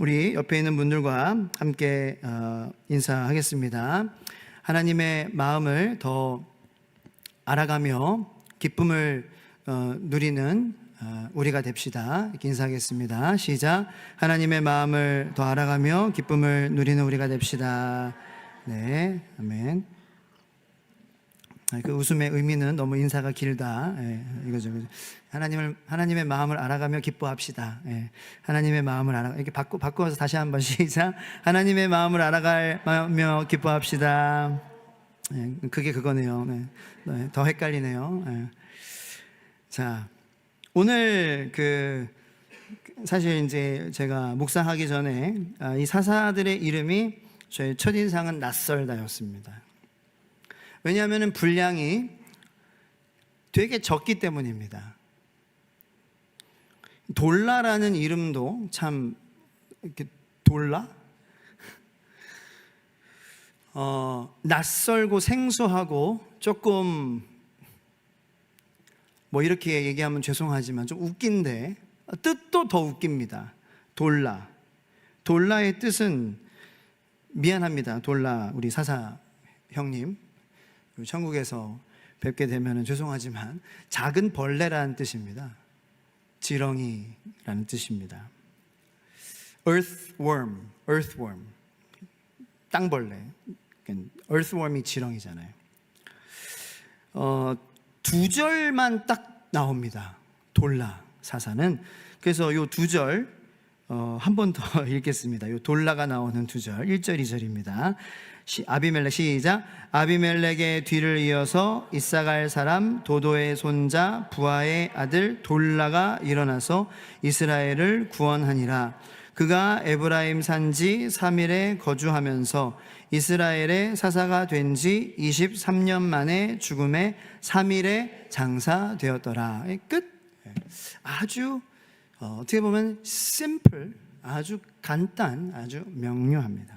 우리 옆에 있는 분들과 함께 인사하겠습니다. 하나님의 마음을 더 알아가며 기쁨을 누리는 우리가 됩시다. 이렇게 인사하겠습니다. 시작. 하나님의 마음을 더 알아가며 기쁨을 누리는 우리가 됩시다. 네, 아멘. 그 웃음의 의미는 너무 인사가 길다. 이거죠. 하나님의 마음을 알아가며 기뻐합시다. 하나님의 마음을 이렇게 바꾸어서 다시 한번 시작. 하나님의 마음을 알아가며 기뻐합시다. 그게 그거네요. 더 헷갈리네요. 자, 오늘 사실 이제 제가 묵상하기 전에 이 사사들의 이름이 저의 첫인상은 낯설다였습니다. 왜냐하면 분량이 되게 적기 때문입니다. 돌라라는 이름도 참 이렇게 돌라? 낯설고 생소하고 조금 뭐 이렇게 얘기하면 죄송하지만 좀 웃긴데 뜻도 더 웃깁니다. 돌라. 돌라의 뜻은 미안합니다. 돌라 우리 사사 형님. 천국에서 뵙게 되면 죄송하지만 작은 벌레라는 뜻입니다. 지렁이라는 뜻입니다. earthworm, 땅벌레. earthworm이 지렁이잖아요. 두 절만 딱 나옵니다. 돌라 사사는. 그래서 이 두 절 한 번 더 읽겠습니다. 이 돌라가 나오는 두 절 1절 2절입니다. 아비멜렉 시작. 아비멜렉의 뒤를 이어서 이사갈 사람 도도의 손자 부하의 아들 돌라가 일어나서 이스라엘을 구원하니라. 그가 에브라임 산지 3일에 거주하면서 이스라엘의 사사가 된 지 23년 만에 죽음에 3일에 장사되었더라. 끝. 아주 어떻게 보면 simple, 아주 간단, 아주 명료합니다.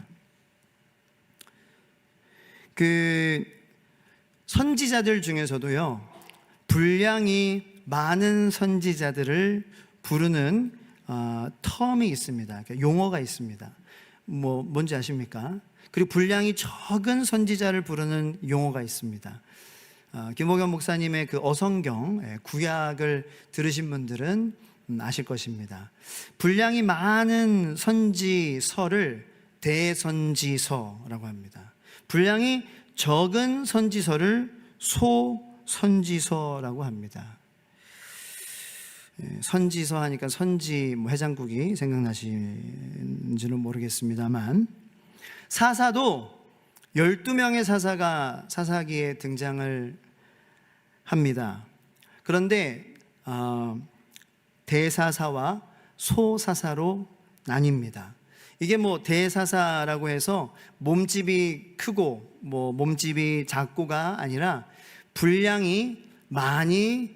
선지자들 중에서도요, 분량이 많은 선지자들을 부르는 텀이 있습니다. 용어가 있습니다. 뭔지 아십니까? 그리고 분량이 적은 선지자를 부르는 용어가 있습니다. 김옥현 목사님의 어성경 구약을 들으신 분들은 아실 것입니다. 분량이 많은 선지서를 대선지서라고 합니다. 분량이 적은 선지서를 소선지서라고 합니다. 선지서 하니까 선지 해장국이 생각나시는지는 모르겠습니다만, 사사도 12명의 사사가 사사기에 등장을 합니다. 그런데 대사사와 소사사로 나뉩니다. 이게 대사사라고 해서 몸집이 크고 몸집이 작고가 아니라 분량을 많이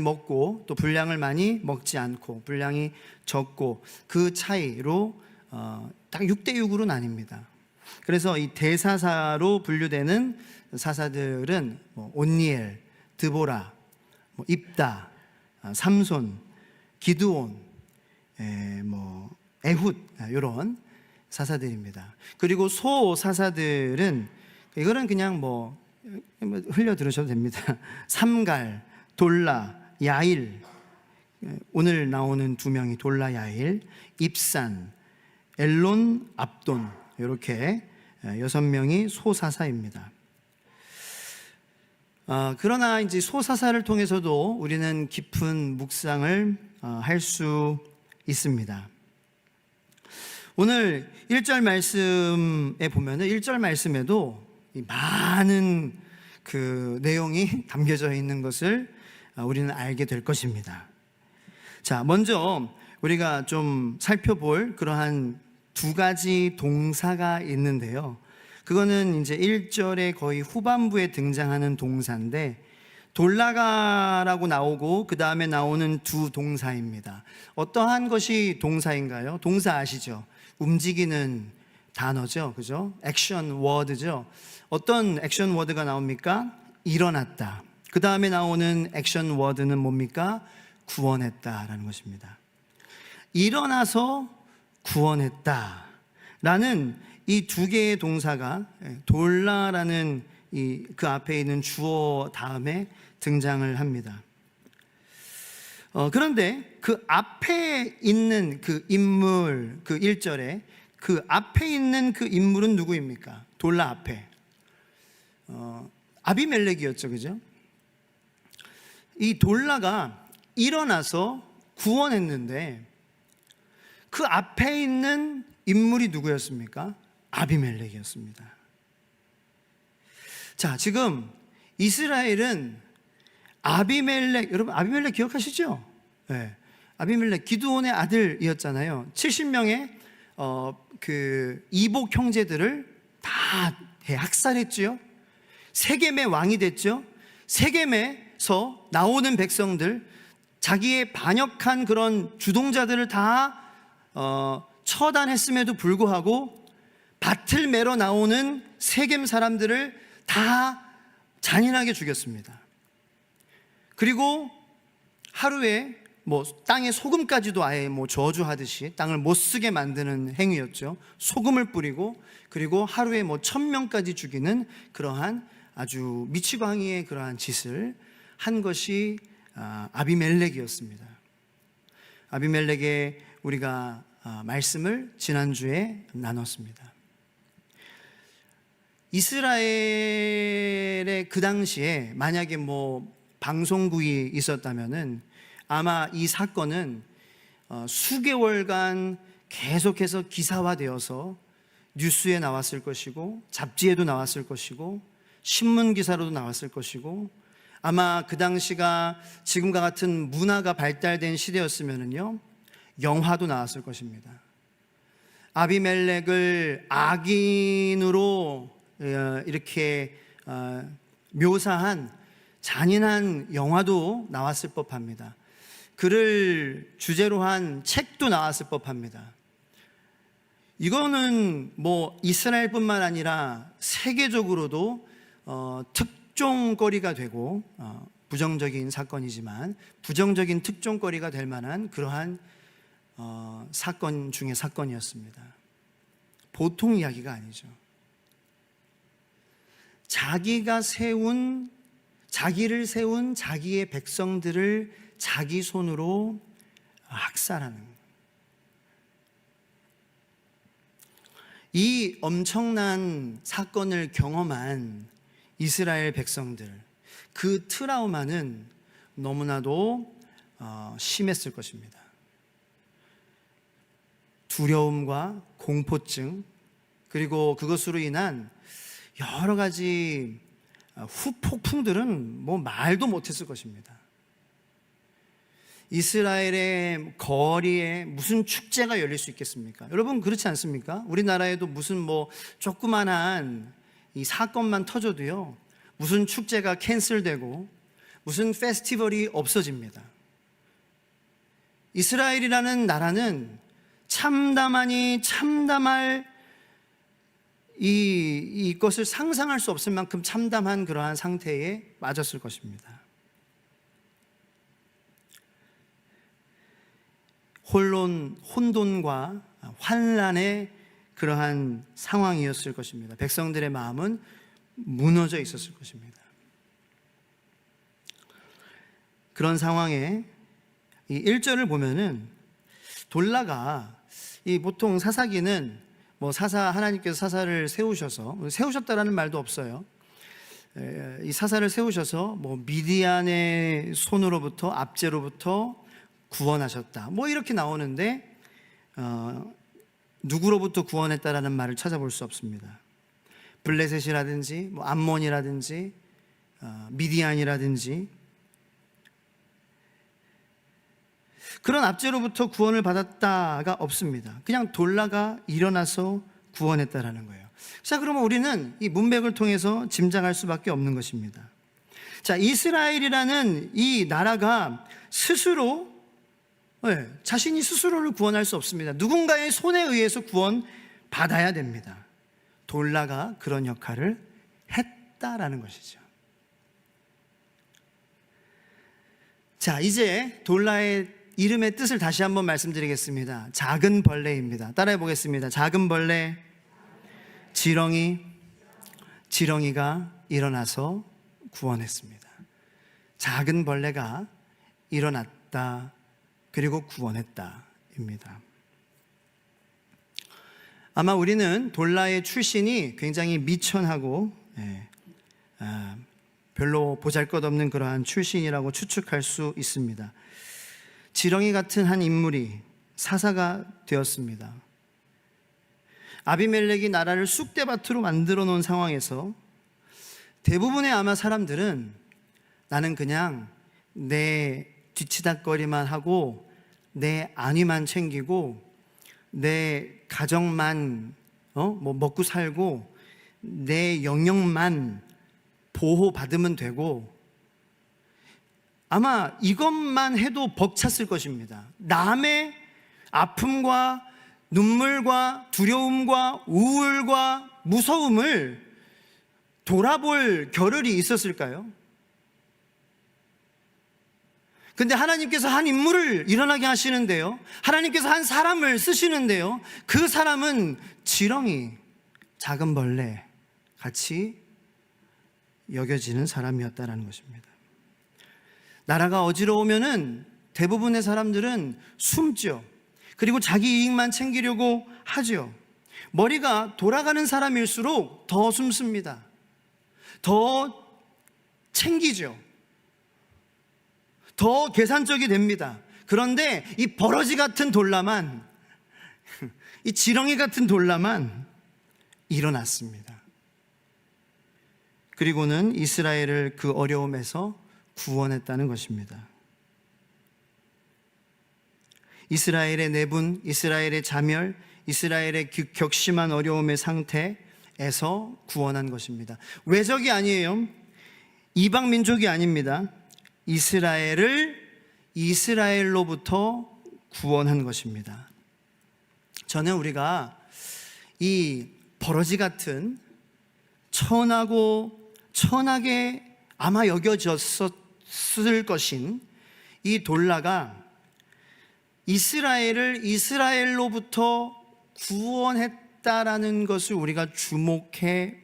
먹고 또 분량을 많이 먹지 않고 분량이 적고 그 차이로 딱 6대6으로 나뉩니다. 그래서 이 대사사로 분류되는 사사들은 온니엘, 드보라, 입다, 삼손, 기드온, 에훗 이런 사사들입니다. 그리고 소사사들은 이거는 그냥 흘려 들으셔도 됩니다. 삼갈, 돌라, 야일, 오늘 나오는 두 명이 돌라, 야일, 입산, 엘론, 압돈 이렇게 6명이 소사사입니다. 그러나 이제 소사사를 통해서도 우리는 깊은 묵상을 할 수 있습니다. 오늘 1절 말씀에 보면은 1절 말씀에도 많은 내용이 담겨져 있는 것을 우리는 알게 될 것입니다. 자, 먼저 우리가 좀 살펴볼 그러한 두 가지 동사가 있는데요. 그거는 이제 1절의 거의 후반부에 등장하는 동사인데 돌라가라고 나오고 그 다음에 나오는 두 동사입니다. 어떠한 것이 동사인가요? 동사 아시죠? 움직이는 단어죠. 그죠? 액션 워드죠. 어떤 액션 워드가 나옵니까? 일어났다. 그 다음에 나오는 액션 워드는 뭡니까? 구원했다라는 것입니다. 일어나서 구원했다라는 이 두 개의 동사가 돌라라는 그 앞에 있는 주어 다음에 등장을 합니다. 그런데 그 앞에 있는 그 인물, 그 1절에 그 앞에 있는 그 인물은 누구입니까? 돌라 앞에 아비멜렉이었죠, 그죠? 이 돌라가 일어나서 구원했는데 그 앞에 있는 인물이 누구였습니까? 아비멜렉이었습니다. 자, 지금 이스라엘은 아비멜렉, 여러분 아비멜렉 기억하시죠? 네. 아비멜렉 기드온의 아들이었잖아요. 70명의 그 이복 형제들을 다 학살했지요. 세겜의 왕이 됐죠. 세겜에서 나오는 백성들, 자기의 반역한 그런 주동자들을 다 처단했음에도 불구하고 밭을 매러 나오는 세겜 사람들을 다 잔인하게 죽였습니다. 그리고 하루에 땅에 소금까지도 아예 저주하듯이 땅을 못 쓰게 만드는 행위였죠. 소금을 뿌리고 그리고 하루에 1000명까지 죽이는 그러한 아주 미치광이의 그러한 짓을 한 것이 아비멜렉이었습니다. 아비멜렉의 우리가 말씀을 지난주에 나눴습니다. 이스라엘의 그 당시에 만약에 방송국이 있었다면은 아마 이 사건은 수개월간 계속해서 기사화되어서 뉴스에 나왔을 것이고 잡지에도 나왔을 것이고 신문 기사로도 나왔을 것이고 아마 그 당시가 지금과 같은 문화가 발달된 시대였으면은요 영화도 나왔을 것입니다. 아비멜렉을 악인으로 이렇게 묘사한 잔인한 영화도 나왔을 법합니다. 그를 주제로 한 책도 나왔을 법합니다. 이거는 이스라엘뿐만 아니라 세계적으로도 특종거리가 되고 부정적인 사건이지만 부정적인 특종거리가 될 만한 그러한 사건 중에 사건이었습니다. 보통 이야기가 아니죠. 자기를 세운 자기의 백성들을 자기 손으로 학살하는 이 엄청난 사건을 경험한 이스라엘 백성들, 그 트라우마는 너무나도 심했을 것입니다. 두려움과 공포증, 그리고 그것으로 인한 여러 가지 후폭풍들은 말도 못했을 것입니다. 이스라엘의 거리에 무슨 축제가 열릴 수 있겠습니까? 여러분 그렇지 않습니까? 우리나라에도 무슨 조그만한 이 사건만 터져도요 무슨 축제가 캔슬되고 무슨 페스티벌이 없어집니다. 이스라엘이라는 나라는 참담하니 참담할 이것을 상상할 수 없을 만큼 참담한 그러한 상태에 빠졌을 것입니다. 혼돈과 환란의 그러한 상황이었을 것입니다. 백성들의 마음은 무너져 있었을 것입니다. 그런 상황에 이 1절을 보면은 돌라가 보통 사사기는 하나님께서 사사를 세우셨다라는 말도 없어요. 이 사사를 세우셔서 미디안의 손으로부터 압제로부터 구원하셨다 이렇게 나오는데 누구로부터 구원했다라는 말을 찾아볼 수 없습니다. 블레셋이라든지 암몬이라든지 미디안이라든지 그런 압제로부터 구원을 받았다가 없습니다. 그냥 돌라가 일어나서 구원했다라는 거예요. 자, 그러면 우리는 이 문맥을 통해서 짐작할 수밖에 없는 것입니다. 자, 이스라엘이라는 이 나라가 스스로 자신이 스스로를 구원할 수 없습니다. 누군가의 손에 의해서 구원받아야 됩니다. 돌라가 그런 역할을 했다라는 것이죠. 자, 이제 돌라의 이름의 뜻을 다시 한번 말씀드리겠습니다. 작은 벌레입니다. 따라해 보겠습니다. 작은 벌레, 지렁이가 일어나서 구원했습니다. 작은 벌레가 일어났다, 그리고 구원했다입니다. 아마 우리는 돌라의 출신이 굉장히 미천하고 별로 보잘것없는 그러한 출신이라고 추측할 수 있습니다. 지렁이 같은 한 인물이 사사가 되었습니다. 아비멜렉이 나라를 쑥대밭으로 만들어 놓은 상황에서 대부분의 아마 사람들은 나는 그냥 내 뒤치다꺼리만 하고 내 안위만 챙기고 내 가정만 먹고 살고 내 영역만 보호받으면 되고, 아마 이것만 해도 벅찼을 것입니다. 남의 아픔과 눈물과 두려움과 우울과 무서움을 돌아볼 겨를이 있었을까요? 근데 하나님께서 한 인물을 일어나게 하시는데요, 하나님께서 한 사람을 쓰시는데요, 그 사람은 지렁이, 작은 벌레 같이 여겨지는 사람이었다는 것입니다. 나라가 어지러우면은 대부분의 사람들은 숨죠. 그리고 자기 이익만 챙기려고 하죠. 머리가 돌아가는 사람일수록 더 숨습니다. 더 챙기죠. 더 계산적이 됩니다. 그런데 이 버러지 같은 돌라만, 이 지렁이 같은 돌라만 일어났습니다. 그리고는 이스라엘을 그 어려움에서 구원했다는 것입니다. 이스라엘의 내분, 이스라엘의 자멸, 이스라엘의 격심한 어려움의 상태에서 구원한 것입니다. 외적이 아니에요. 이방 민족이 아닙니다. 이스라엘을 이스라엘로부터 구원한 것입니다. 저는 우리가 이 버러지 같은 천하게 아마 여겨졌을 것인 이 돌라가 이스라엘을 이스라엘로부터 구원했다라는 것을 우리가 주목해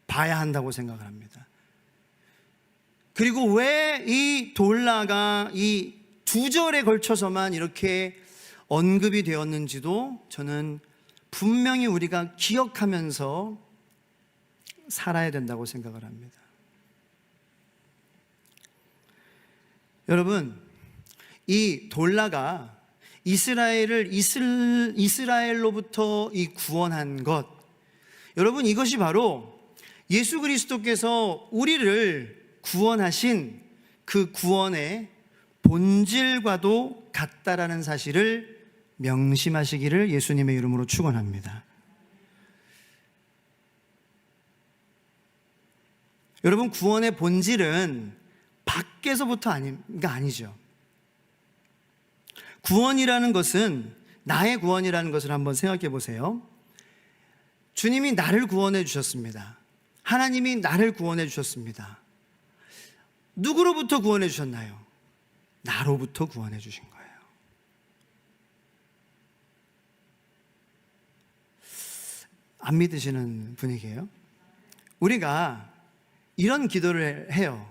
봐야 한다고 생각을 합니다. 그리고 왜 이 돌라가 이 두 절에 걸쳐서만 이렇게 언급이 되었는지도 저는 분명히 우리가 기억하면서 살아야 된다고 생각을 합니다. 여러분, 이 돌라가 이스라엘을 이스라엘로부터 이 구원한 것, 여러분, 이것이 바로 예수 그리스도께서 우리를 구원하신 그 구원의 본질과도 같다라는 사실을 명심하시기를 예수님의 이름으로 축원합니다. 여러분, 구원의 본질은 밖에서부터 아니죠. 구원이라는 것은, 나의 구원이라는 것을 한번 생각해 보세요. 주님이 나를 구원해 주셨습니다. 하나님이 나를 구원해 주셨습니다. 누구로부터 구원해 주셨나요? 나로부터 구원해 주신 거예요. 안 믿으시는 분위기예요? 우리가 이런 기도를 해요.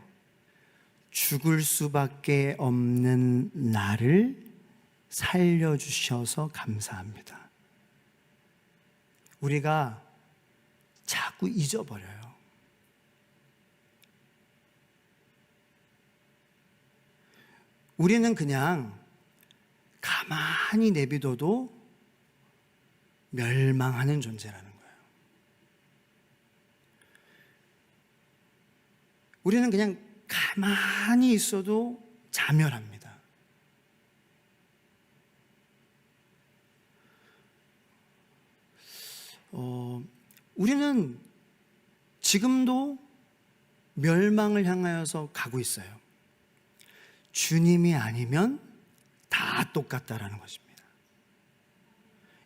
죽을 수밖에 없는 나를 살려주셔서 감사합니다. 우리가 자꾸 잊어버려요. 우리는 그냥 가만히 내비둬도 멸망하는 존재라는 거예요. 우리는 그냥 가만히 있어도 자멸합니다. 우리는 지금도 멸망을 향하여서 가고 있어요. 주님이 아니면 다 똑같다라는 것입니다.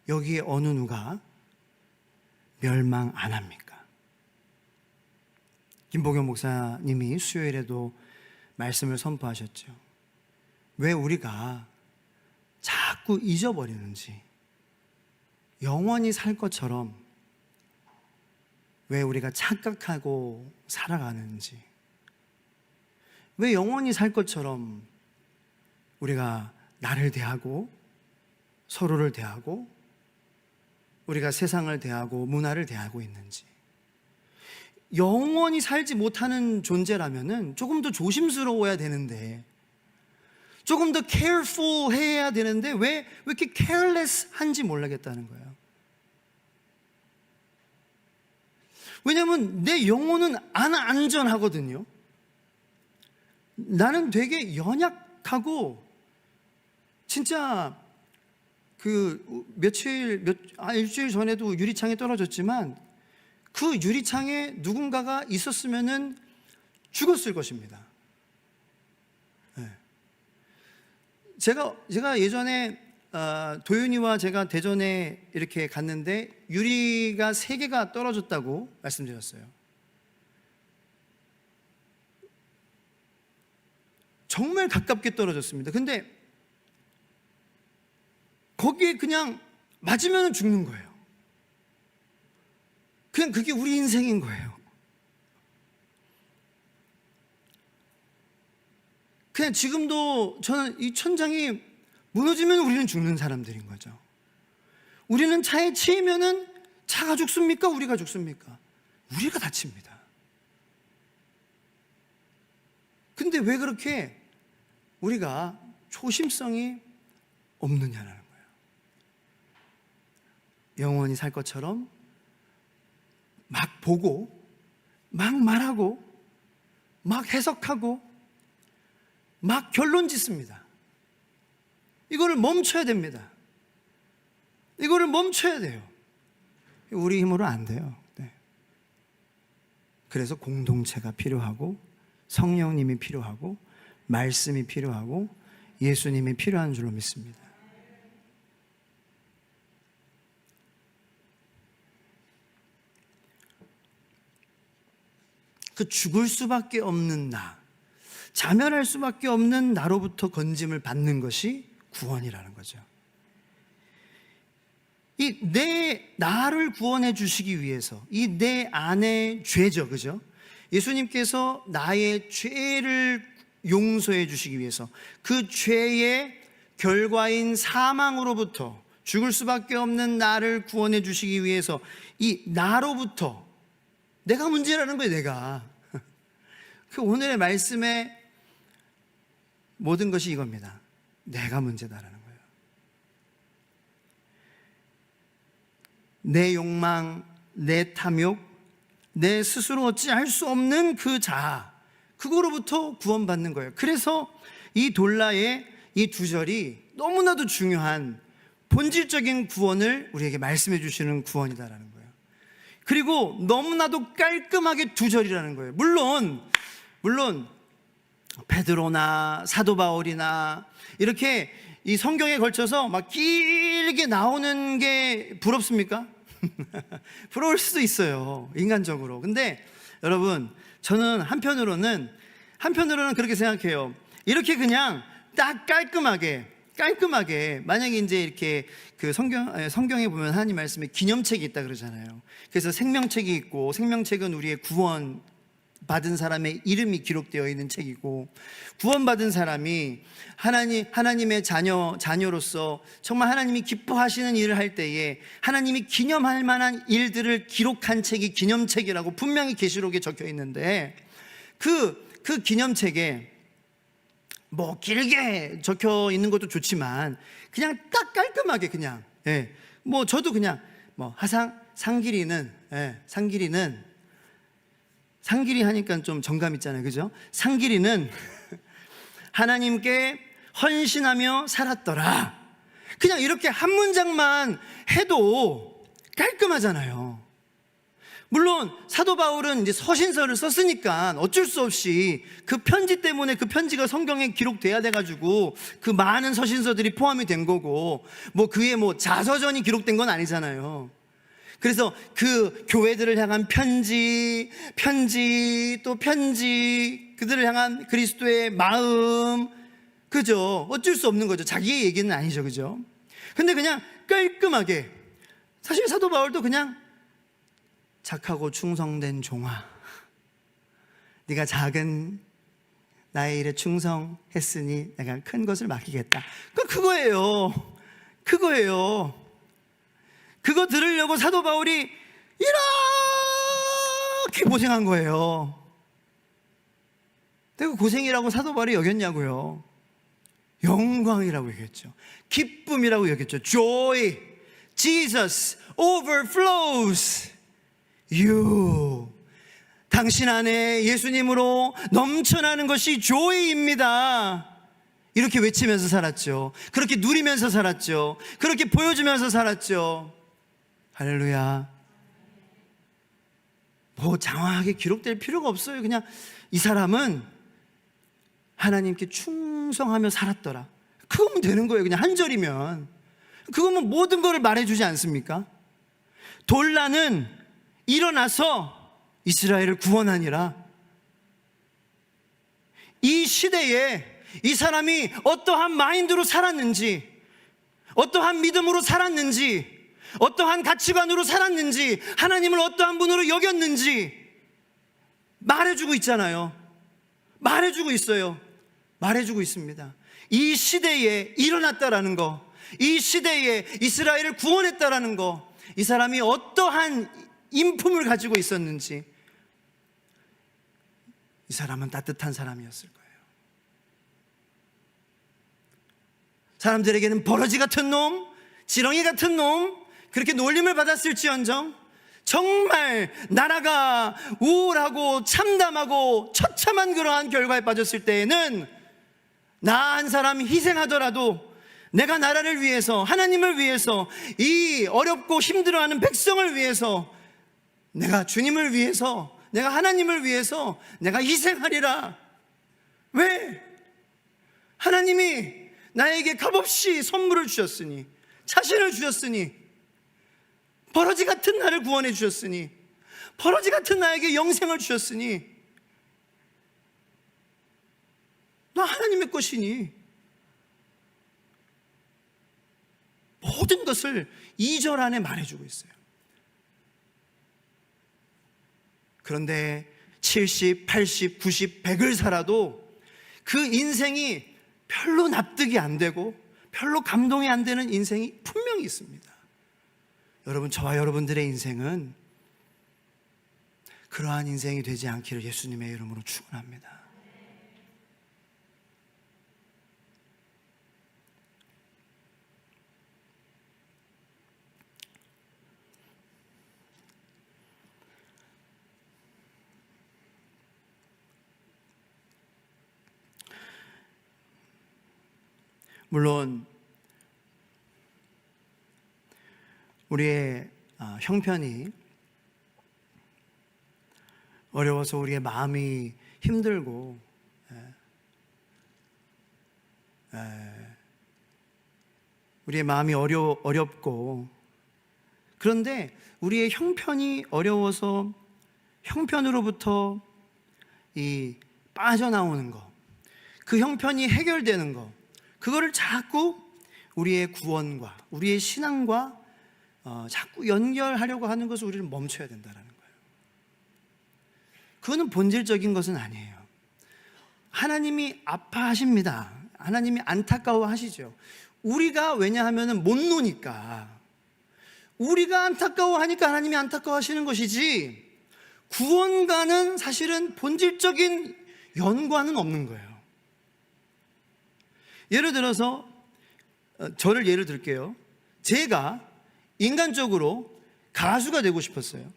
여기에 어느 누가 멸망 안 합니까? 김보경 목사님이 수요일에도 말씀을 선포하셨죠. 왜 우리가 자꾸 잊어버리는지, 영원히 살 것처럼 왜 우리가 착각하고 살아가는지, 왜 영원히 살 것처럼 우리가 나를 대하고 서로를 대하고 우리가 세상을 대하고 문화를 대하고 있는지. 영원히 살지 못하는 존재라면은 조금 더 조심스러워야 되는데, 조금 더 careful 해야 되는데 왜 이렇게 careless 한지 몰라겠다는 거예요. 왜냐하면 내 영혼은 안 안전하거든요. 나는 되게 연약하고, 진짜 일주일 전에도 유리창에 떨어졌지만 그 유리창에 누군가가 있었으면은 죽었을 것입니다. 네. 제가 예전에 도윤이와 제가 대전에 이렇게 갔는데 유리가 3개가 떨어졌다고 말씀드렸어요. 정말 가깝게 떨어졌습니다. 근데 거기에 그냥 맞으면 죽는 거예요. 그냥 그게 우리 인생인 거예요. 그냥 지금도 저는 이 천장이 무너지면 우리는 죽는 사람들인 거죠. 우리는 차에 치이면은 차가 죽습니까? 우리가 죽습니까? 우리가 다칩니다. 근데 왜 그렇게 우리가 조심성이 없느냐라는 거예요. 영원히 살 것처럼 막 보고, 막 말하고, 막 해석하고, 막 결론 짓습니다. 이거를 멈춰야 됩니다. 이거를 멈춰야 돼요. 우리 힘으로 안 돼요. 네. 그래서 공동체가 필요하고, 성령님이 필요하고, 말씀이 필요하고, 예수님이 필요한 줄로 믿습니다. 그 죽을 수밖에 없는 나, 자멸할 수밖에 없는 나로부터 건짐을 받는 것이 구원이라는 거죠. 이 나를 구원해 주시기 위해서, 이 내 안의 죄죠, 그죠? 예수님께서 나의 죄를 용서해 주시기 위해서, 그 죄의 결과인 사망으로부터, 죽을 수밖에 없는 나를 구원해 주시기 위해서 이 나로부터, 내가 문제라는 거예요, 내가. 그 오늘의 말씀의 모든 것이 이겁니다. 내가 문제다라는 거예요. 내 욕망, 내 탐욕, 내 스스로 어찌할 수 없는 그 자아, 그거로부터 구원받는 거예요. 그래서 이 돌라의 이 2절이 너무나도 중요한 본질적인 구원을 우리에게 말씀해 주시는 구원이다라는 거예요. 그리고 너무나도 깔끔하게 2절이라는 거예요. 물론 베드로나 사도 바울이나 이렇게 이 성경에 걸쳐서 막 길게 나오는 게 부럽습니까? 부러울 수도 있어요, 인간적으로. 근데 여러분, 저는 한편으로는 그렇게 생각해요. 이렇게 그냥 딱 깔끔하게 만약에 이제 이렇게 그 성경에 보면 하나님 말씀에 기념책이 있다 그러잖아요. 그래서 생명책이 있고, 생명책은 우리의 구원 받은 사람의 이름이 기록되어 있는 책이고, 구원받은 사람이 하나님의 자녀로서 정말 하나님이 기뻐하시는 일을 할 때에 하나님이 기념할 만한 일들을 기록한 책이 기념책이라고 분명히 계시록에 적혀 있는데, 그 기념책에 뭐 길게 적혀 있는 것도 좋지만 그냥 딱 깔끔하게 그냥, 뭐 저도 그냥 뭐 상길이는 상길이 하니까 좀 정감 있잖아요, 그죠? 상길이는 하나님께 헌신하며 살았더라. 그냥 이렇게 한 문장만 해도 깔끔하잖아요. 물론 사도 바울은 이제 서신서를 썼으니까 어쩔 수 없이 그 편지 때문에, 그 편지가 성경에 기록돼야 돼가지고 그 많은 서신서들이 포함이 된 거고, 뭐 그의 뭐 자서전이 기록된 건 아니잖아요. 그래서 그 교회들을 향한 편지, 그들을 향한 그리스도의 마음, 그죠? 어쩔 수 없는 거죠. 자기의 얘기는 아니죠, 그죠? 근데 그냥 깔끔하게, 사실 사도 바울도 그냥 착하고 충성된 종아, 네가 작은 나의 일에 충성했으니 내가 큰 것을 맡기겠다. 그거예요. 그거 들으려고 사도 바울이 이렇게 고생한 거예요. 내가 고생이라고 사도 바울이 여겼냐고요. 영광이라고 여겼죠. 기쁨이라고 여겼죠. Joy. Jesus overflows you. 당신 안에 예수님으로 넘쳐나는 것이 joy입니다. 이렇게 외치면서 살았죠. 그렇게 누리면서 살았죠. 그렇게 보여주면서 살았죠. 할렐루야. 뭐 장황하게 기록될 필요가 없어요. 그냥 이 사람은 하나님께 충성하며 살았더라. 그거면 되는 거예요. 그냥 한 절이면. 그거면 모든 것을 말해주지 않습니까? 돌라는 일어나서 이스라엘을 구원하니라. 이 시대에 이 사람이 어떠한 마인드로 살았는지, 어떠한 믿음으로 살았는지, 어떠한 가치관으로 살았는지, 하나님을 어떠한 분으로 여겼는지 말해주고 있잖아요. 말해주고 있어요. 말해주고 있습니다. 이 시대에 일어났다라는 거, 이 시대에 이스라엘을 구원했다라는 거, 이 사람이 어떠한 인품을 가지고 있었는지, 이 사람은 따뜻한 사람이었을 거예요. 사람들에게는 버러지 같은 놈, 지렁이 같은 놈, 그렇게 놀림을 받았을지언정 정말 나라가 우울하고 참담하고 처참한 그러한 결과에 빠졌을 때에는 나 한 사람 희생하더라도 내가 나라를 위해서, 하나님을 위해서, 이 어렵고 힘들어하는 백성을 위해서, 내가 주님을 위해서, 내가 하나님을 위해서 내가 희생하리라. 왜? 하나님이 나에게 값없이 선물을 주셨으니, 자신을 주셨으니, 버러지 같은 나를 구원해 주셨으니, 버러지 같은 나에게 영생을 주셨으니, 나 하나님의 것이니 모든 것을 2절 안에 말해주고 있어요. 그런데 70, 80, 90, 100을 살아도 그 인생이 별로 납득이 안 되고 별로 감동이 안 되는 인생이 분명히 있습니다. 여러분, 저와 여러분들의 인생은 그러한 인생이 되지 않기를 예수님의 이름으로 축원합니다. 물론 우리의 형편이 어려워서 우리의 마음이 힘들고 우리의 마음이 어렵고, 그런데 우리의 형편이 어려워서 형편으로부터 이 빠져나오는 거, 그 형편이 해결되는 거, 그거를 자꾸 우리의 구원과 우리의 신앙과 자꾸 연결하려고 하는 것을 우리는 멈춰야 된다는 거예요. 그거는 본질적인 것은 아니에요. 하나님이 아파하십니다. 하나님이 안타까워하시죠. 우리가 왜냐하면 못 노니까, 우리가 안타까워하니까 하나님이 안타까워하시는 것이지, 구원과는 사실은 본질적인 연관은 없는 거예요. 예를 들어서 저를 예를 들게요. 제가 인간적으로 가수가 되고 싶었어요.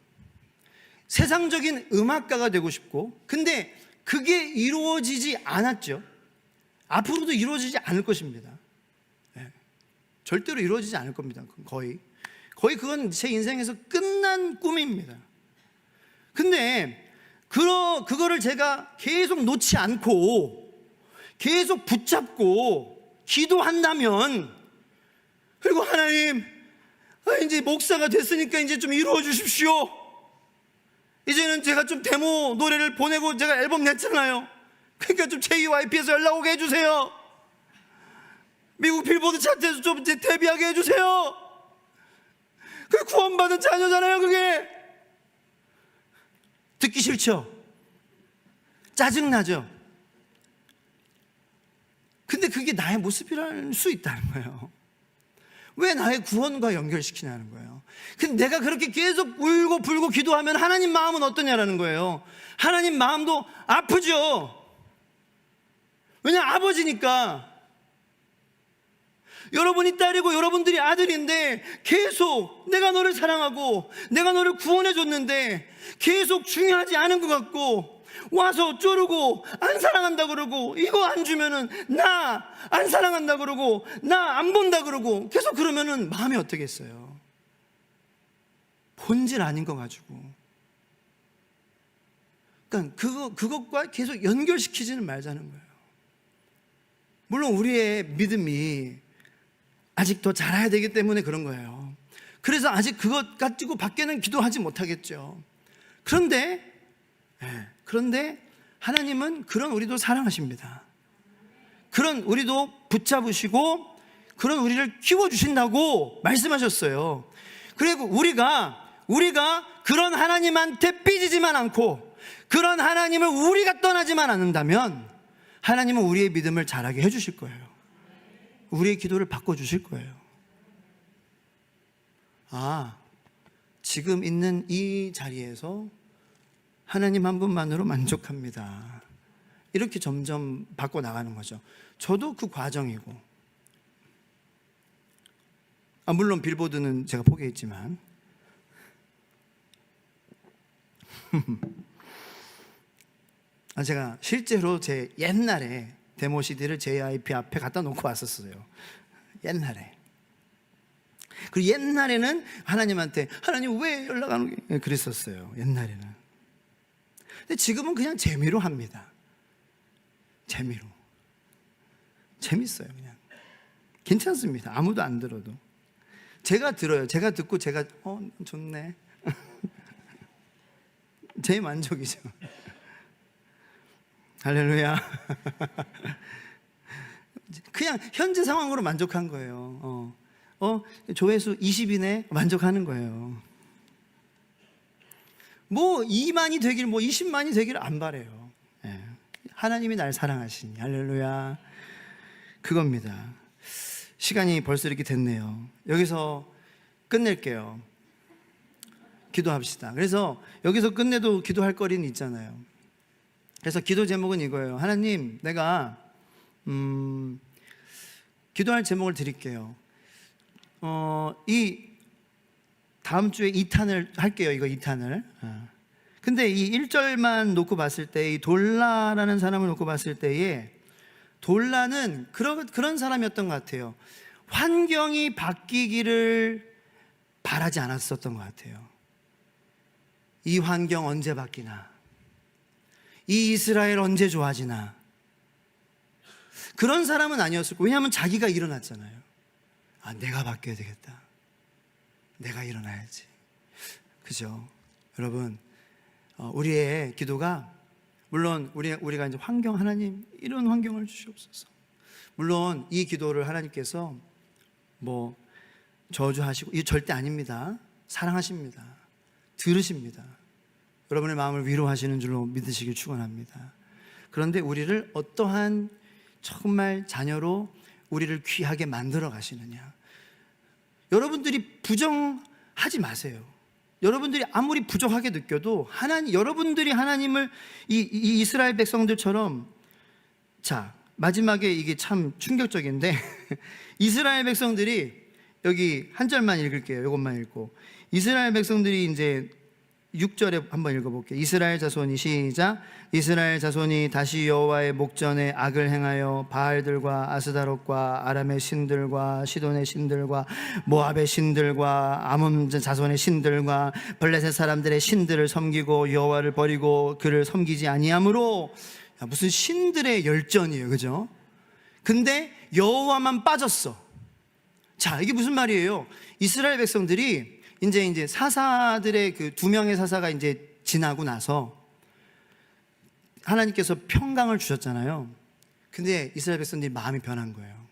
세상적인 음악가가 되고 싶고, 근데 그게 이루어지지 않았죠. 앞으로도 이루어지지 않을 것입니다. 절대로 이루어지지 않을 겁니다. 거의 그건 제 인생에서 끝난 꿈입니다. 근데 그거를 제가 계속 놓지 않고 계속 붙잡고 기도한다면, 그리고 하나님, 이제 목사가 됐으니까 이제 좀 이루어 주십시오. 이제는 제가 좀 데모 노래를 보내고 제가 앨범 냈잖아요. 그러니까 좀 JYP에서 연락 오게 해주세요. 미국 빌보드 차트에서 좀 이제 데뷔하게 해주세요. 그 구원받은 자녀잖아요. 그게 듣기 싫죠? 짜증나죠? 근데 그게 나의 모습이랄 수 있다는 거예요. 왜 나의 구원과 연결시키냐는 거예요. 근데 내가 그렇게 계속 울고 불고 기도하면 하나님 마음은 어떠냐라는 거예요. 하나님 마음도 아프죠. 왜냐하면 아버지니까. 여러분이 딸이고 여러분들이 아들인데 계속 내가 너를 사랑하고 내가 너를 구원해 줬는데 계속 중요하지 않은 것 같고 와서 쪼르고 안 사랑한다 그러고 이거 안 주면은 나 안 사랑한다 그러고 나 안 본다 그러고 계속 그러면은 마음이 어떻겠어요? 본질 아닌 거 가지고. 그러니까 그것과 계속 연결시키지는 말자는 거예요. 물론 우리의 믿음이 아직 더 자라야 되기 때문에 그런 거예요. 그래서 아직 그것 가지고 밖에는 기도하지 못하겠죠. 그런데 하나님은 그런 우리도 사랑하십니다. 그런 우리도 붙잡으시고 그런 우리를 키워주신다고 말씀하셨어요. 그리고 우리가 그런 하나님한테 삐지지만 않고 그런 하나님을 우리가 떠나지만 않는다면 하나님은 우리의 믿음을 자라게 해주실 거예요. 우리의 기도를 바꿔주실 거예요. 지금 있는 이 자리에서 하나님 한 분만으로 만족합니다. 이렇게 점점 바꿔나가는 거죠. 저도 그 과정이고, 물론 빌보드는 제가 포기했지만 제가 실제로 제 옛날에 데모 CD를 JIP 앞에 갖다 놓고 왔었어요. 옛날에. 그리고 옛날에는 하나님한테 하나님 왜 연락 안 오게 그랬었어요. 옛날에는. 근데 지금은 그냥 재미로 합니다. 재미로. 재밌어요. 그냥 괜찮습니다. 아무도 안 들어도 제가 들어요. 제가 듣고 제가 좋네. 제 만족이죠. 할렐루야. 그냥 현재 상황으로 만족한 거예요. 조회수 20이네 만족하는 거예요. 뭐 2만이 되길 뭐 20만이 되길 안 바래요. 하나님이 날 사랑하시니 할렐루야. 그겁니다. 시간이 벌써 이렇게 됐네요. 여기서 끝낼게요. 기도합시다. 그래서 여기서 끝내도 기도할 거리는 있잖아요. 그래서 기도 제목은 이거예요. 하나님, 내가 기도할 제목을 드릴게요. 이 다음 주에 2탄을 할게요. 이거 2탄을. 근데 이 1절만 놓고 봤을 때, 이 돌라라는 사람을 놓고 봤을 때에 돌라는 그런 사람이었던 것 같아요. 환경이 바뀌기를 바라지 않았었던 것 같아요. 이 환경 언제 바뀌나? 이 이스라엘 언제 좋아지나? 그런 사람은 아니었을 거예요. 왜냐하면 자기가 일어났잖아요. 내가 바뀌어야 되겠다. 내가 일어나야지. 그죠? 여러분, 우리의 기도가 물론 우리가 이제 하나님 이런 환경을 주시옵소서. 물론 이 기도를 하나님께서 뭐 저주하시고 이게 절대 아닙니다. 사랑하십니다. 들으십니다. 여러분의 마음을 위로하시는 줄로 믿으시길 축원합니다. 그런데 우리를 어떠한 정말 자녀로 우리를 귀하게 만들어 가시느냐. 여러분들이 부정하지 마세요. 여러분들이 아무리 부족하게 느껴도 여러분들이 하나님을 이 이스라엘 백성들처럼, 자, 마지막에 이게 참 충격적인데 이스라엘 백성들이 여기 한 절만 읽을게요. 이것만 읽고 이스라엘 백성들이 이제 6절에 한번 읽어볼게요. 이스라엘 자손이 시작. 이스라엘 자손이 다시 여호와의 목전에 악을 행하여 바알들과 아스다롯과 아람의 신들과 시돈의 신들과 모압의 신들과 아몬 자손의 신들과 블레셋 사람들의 신들을 섬기고 여호와를 버리고 그를 섬기지 아니하므로. 무슨 신들의 열전이에요, 그죠? 근데 여호와만 빠졌어. 자, 이게 무슨 말이에요? 이스라엘 백성들이 이제 사사들의 그 2명의 사사가 이제 지나고 나서 하나님께서 평강을 주셨잖아요. 근데 이스라엘 백성들이 마음이 변한 거예요.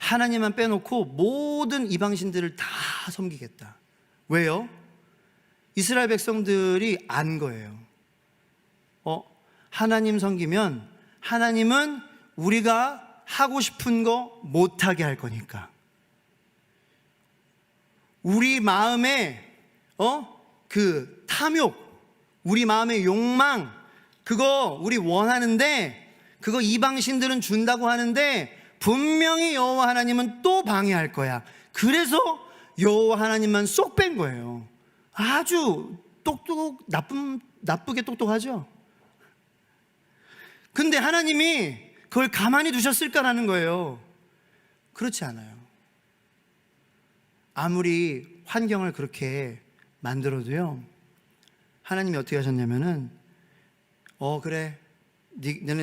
하나님만 빼놓고 모든 이방신들을 다 섬기겠다. 왜요? 이스라엘 백성들이 안 거예요. 하나님 섬기면 하나님은 우리가 하고 싶은 거 못하게 할 거니까. 우리 마음에 그 탐욕, 우리 마음의 욕망, 그거 우리 원하는데 그거 이방신들은 준다고 하는데 분명히 여호와 하나님은 또 방해할 거야. 그래서 여호와 하나님만 쏙 뺀 거예요. 아주 나쁘게 똑똑하죠. 근데 하나님이 그걸 가만히 두셨을까라는 거예요. 그렇지 않아요. 아무리 환경을 그렇게 만들어도요, 하나님이 어떻게 하셨냐면은 그래,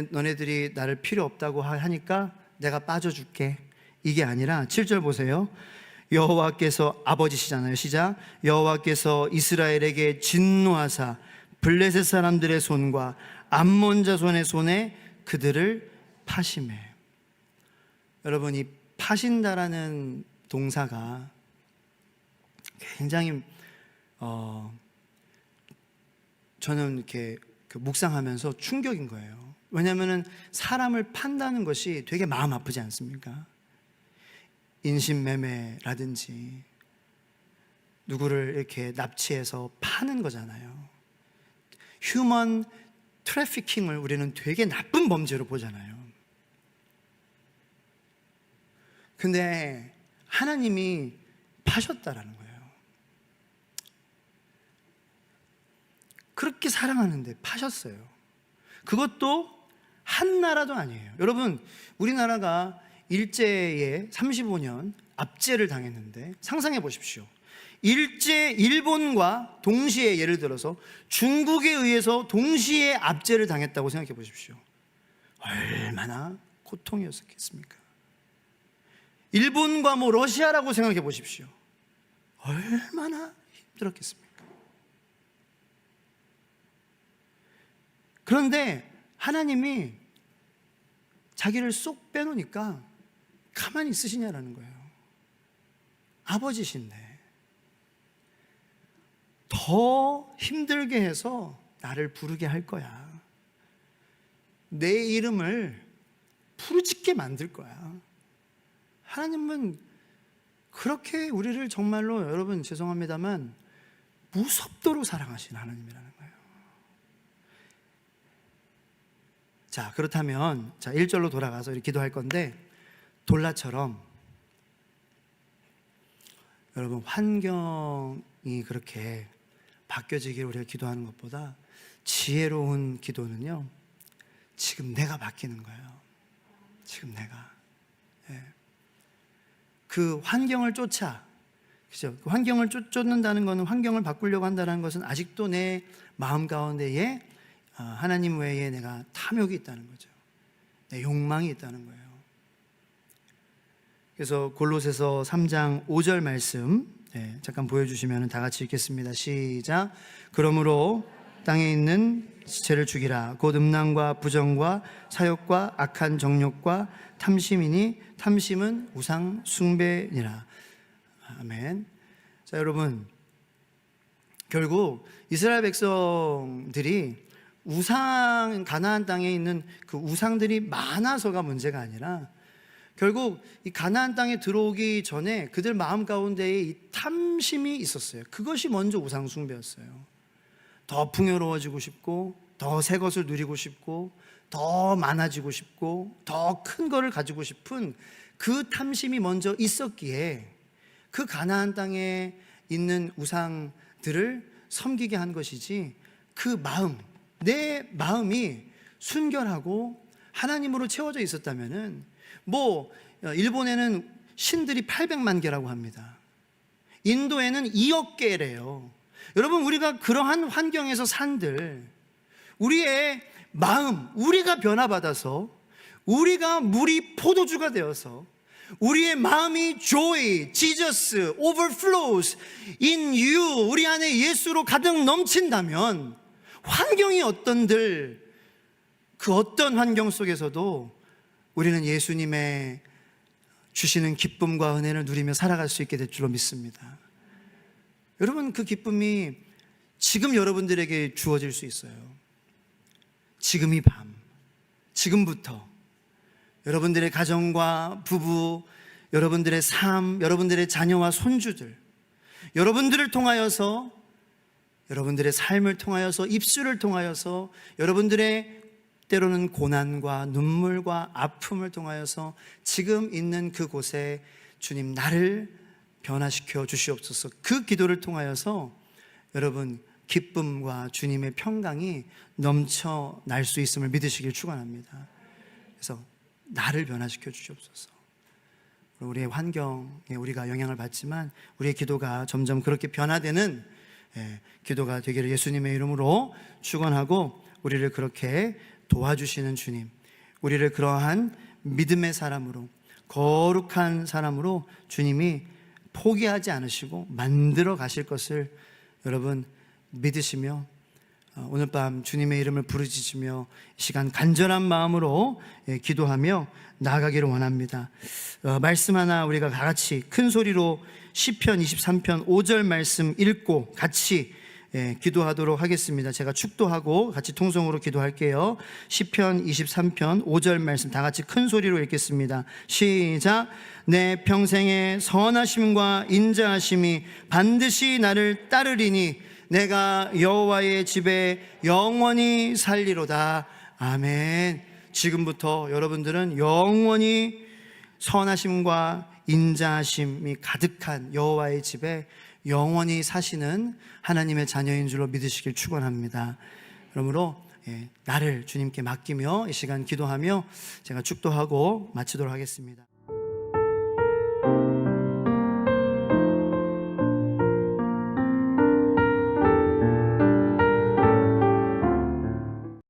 너네들이 나를 필요 없다고 하니까 내가 빠져줄게. 이게 아니라 7절 보세요. 여호와께서, 아버지시잖아요. 시작. 여호와께서 이스라엘에게 진노하사 블레셋 사람들의 손과 암몬 자손의 손에 그들을 파심해. 여러분, 이 파신다라는 동사가 굉장히 저는 이렇게 묵상하면서 충격인 거예요. 왜냐하면 사람을 판다는 것이 되게 마음 아프지 않습니까? 인신매매라든지 누구를 이렇게 납치해서 파는 거잖아요. 휴먼 트래피킹을 우리는 되게 나쁜 범죄로 보잖아요. 근데 하나님이 파셨다라는 거예요. 그렇게 사랑하는데 파셨어요. 그것도 한 나라도 아니에요. 여러분, 우리나라가 일제에 35년 압제를 당했는데 상상해 보십시오. 일본과 동시에, 예를 들어서 중국에 의해서 동시에 압제를 당했다고 생각해 보십시오. 얼마나 고통이었겠습니까? 일본과 러시아라고 생각해 보십시오. 얼마나 힘들었겠습니까? 그런데 하나님이 자기를 쏙 빼놓으니까 가만히 있으시냐라는 거예요. 아버지신데 더 힘들게 해서 나를 부르게 할 거야. 내 이름을 부르짖게 만들 거야. 하나님은 그렇게 우리를 정말로, 여러분 죄송합니다만, 무섭도록 사랑하시는 하나님이라는 거예요. 자, 그렇다면 1절로 돌아가서 이렇게 기도할 건데, 돌라처럼 여러분, 환경이 그렇게 바뀌어지길 우리가 기도하는 것보다 지혜로운 기도는요, 지금 내가 바뀌는 거예요. 지금 내가. 그 환경을 쫓아, 그죠? 그 환경을 쫓는다는 것은, 환경을 바꾸려고 한다는 것은 아직도 내 마음 가운데에 하나님 외에 내가 탐욕이 있다는 거죠. 내 욕망이 있다는 거예요. 그래서 골로새서 3장 5절 말씀 잠깐 보여주시면 다 같이 읽겠습니다. 시작. 그러므로 땅에 있는 지체를 죽이라. 곧 음란과 부정과 사욕과 악한 정욕과 탐심이니 탐심은 우상 숭배니라. 아멘. 자, 여러분, 결국 이스라엘 백성들이 가나안 땅에 있는 그 우상들이 많아서가 문제가 아니라, 결국 이 가나안 땅에 들어오기 전에 그들 마음 가운데에 이 탐심이 있었어요. 그것이 먼저 우상 숭배였어요. 더 풍요로워지고 싶고, 더 새 것을 누리고 싶고, 더 많아지고 싶고, 더 큰 거를 가지고 싶은 그 탐심이 먼저 있었기에 그 가나안 땅에 있는 우상들을 섬기게 한 것이지, 그 마음, 내 마음이 순결하고 하나님으로 채워져 있었다면은, 일본에는 신들이 800만 개라고 합니다. 인도에는 2억 개래요. 여러분, 우리가 그러한 환경에서 산들, 우리의 마음, 우리가 변화받아서, 우리가 물이 포도주가 되어서, 우리의 마음이 joy, Jesus, overflows in you, 우리 안에 예수로 가득 넘친다면, 환경이 어떤들, 그 어떤 환경 속에서도 우리는 예수님의 주시는 기쁨과 은혜를 누리며 살아갈 수 있게 될 줄로 믿습니다. 여러분, 그 기쁨이 지금 여러분들에게 주어질 수 있어요. 지금 이 밤, 지금부터 여러분들의 가정과 부부, 여러분들의 삶, 여러분들의 자녀와 손주들, 여러분들을 통하여서, 여러분들의 삶을 통하여서, 입술을 통하여서, 여러분들의 때로는 고난과 눈물과 아픔을 통하여서 지금 있는 그곳에 주님, 나를 변화시켜 주시옵소서. 그 기도를 통하여서 여러분, 기쁨과 주님의 평강이 넘쳐날 수 있음을 믿으시길 축원합니다. 그래서 나를 변화시켜 주시옵소서. 우리의 환경에 우리가 영향을 받지만 우리의 기도가 점점 그렇게 변화되는 기도가 되기를 예수님의 이름으로 축원하고, 우리를 그렇게 도와주시는 주님, 우리를 그러한 믿음의 사람으로, 거룩한 사람으로 주님이 포기하지 않으시고 만들어 가실 것을 여러분 믿으시며, 오늘 밤 주님의 이름을 부르짖으며 이 시간 간절한 마음으로 기도하며 나아가기를 원합니다. 말씀 하나 우리가 다 같이 큰 소리로 시편 23편 5절 말씀 읽고 같이 기도하도록 하겠습니다. 제가 축도하고 같이 통성으로 기도할게요. 시편 23편 5절 말씀 다 같이 큰 소리로 읽겠습니다. 시작. 내 평생의 선하심과 인자하심이 반드시 나를 따르리니 내가 여호와의 집에 영원히 살리로다. 아멘. 지금부터 여러분들은 영원히 선하심과 인자하심이 가득한 여호와의 집에 영원히 사시는 하나님의 자녀인 줄로 믿으시길 축원합니다. 그러므로 나를 주님께 맡기며 이 시간 기도하며 제가 축도하고 마치도록 하겠습니다.